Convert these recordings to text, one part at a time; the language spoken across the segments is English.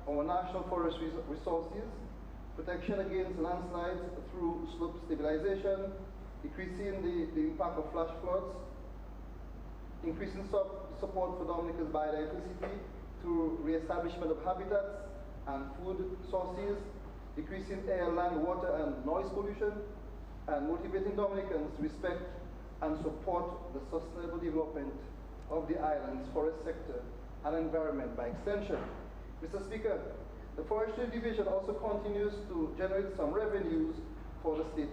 our national forest resources, protection against landslides through slope stabilization, decreasing the impact of flash floods, increasing support for Dominica's biodiversity through re-establishment of habitats and food sources, decreasing air, land, water, and noise pollution, and motivating Dominicans to respect and support the sustainable development of the island's forest sector and environment by extension. Mr. Speaker, the Forestry Division also continues to generate some revenues for the state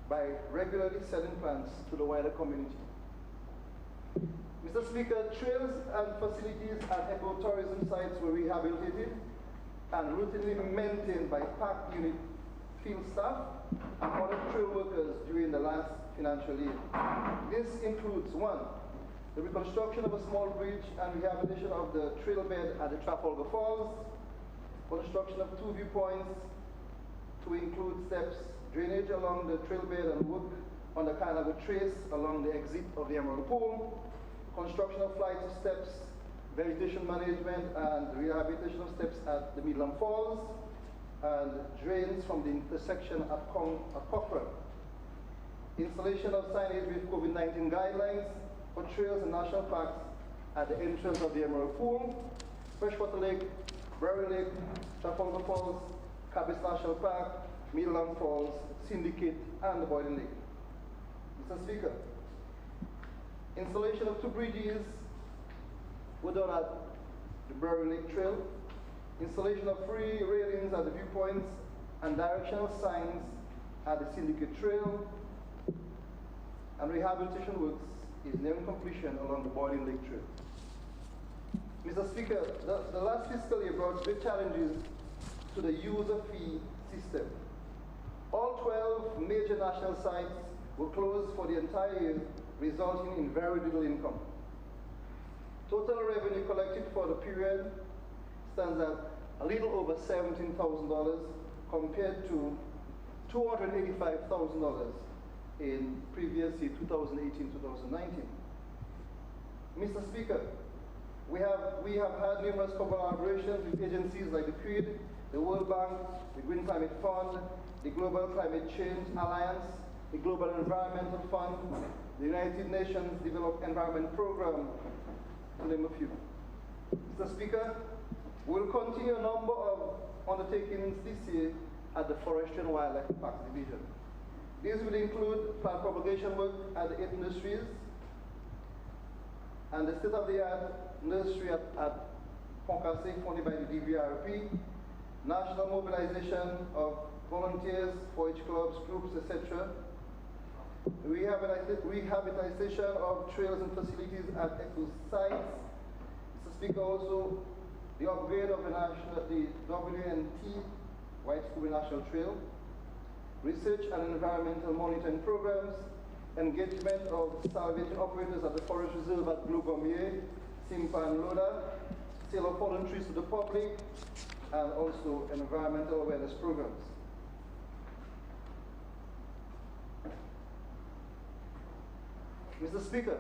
by regularly selling plants to the wider community. Mr. Speaker, trails and facilities at ecotourism sites were rehabilitated and routinely maintained by park unit field staff and other trail workers during the last financial year. This includes 1, the reconstruction of a small bridge and rehabilitation of the trail bed at the Trafalgar Falls, construction of 2 viewpoints to include steps, drainage along the trail bed and work on the Carnago Trace along the exit of the Emerald Pool, construction of flights of steps, vegetation management and rehabilitation of steps at the Midland Falls, and drains from the intersection at Cochrane. Installation of signage with COVID-19 guidelines for trails and national parks at the entrance of the Emerald Pool, Freshwater Lake, Berry Lake, Trafalgar Falls, Cabis National Park, Midland Falls, Syndicate, and the Boiling Lake. Mr. Speaker, installation of 2 bridges were done at the Berry Lake Trail, installation of 3 railings at the viewpoints and directional signs at the Syndicate Trail, and rehabilitation works is nearing completion along the Boiling Lake Trail. Mr. Speaker, the last fiscal year brought great challenges to the user fee system. All 12 major national sites were closed for the entire year, resulting in very little income. Total revenue collected for the period stands at a little over $17,000 compared to $285,000 in previous year, 2018-2019. Mr. Speaker, we have had numerous collaborations with agencies like the CREED, the World Bank, the Green Climate Fund, the Global Climate Change Alliance, the Global Environmental Fund, the United Nations Development Environment Program, to name a few. Mr. Speaker, we will continue a number of undertakings this year at the Forestry and Wildlife Parks Division. These will include plant propagation work at the 8 nurseries and the state-of-the-art nursery at Poncase funded by the DVRP, national mobilization of volunteers, 4-H clubs, groups, etc. Rehabilitation of trails and facilities at eco sites. Mr. Speaker, also the upgrade of the WNT, White Scuba National Trail, research and environmental monitoring programs, engagement of salvage operators at the Forest Reserve at Glougomier, Simpa and Loda, sale of fallen trees to the public, and also environmental awareness programs. Mr. Speaker,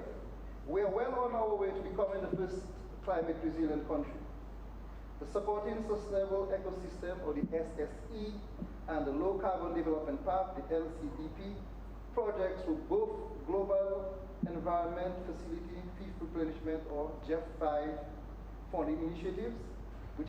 we are well on our way to becoming the first climate resilient country. The Supporting Sustainable Ecosystem, or the SSE, and the Low Carbon Development Path, the LCDP, projects with both Global Environment Facility Fifth Replenishment, or GEF5, funding initiatives,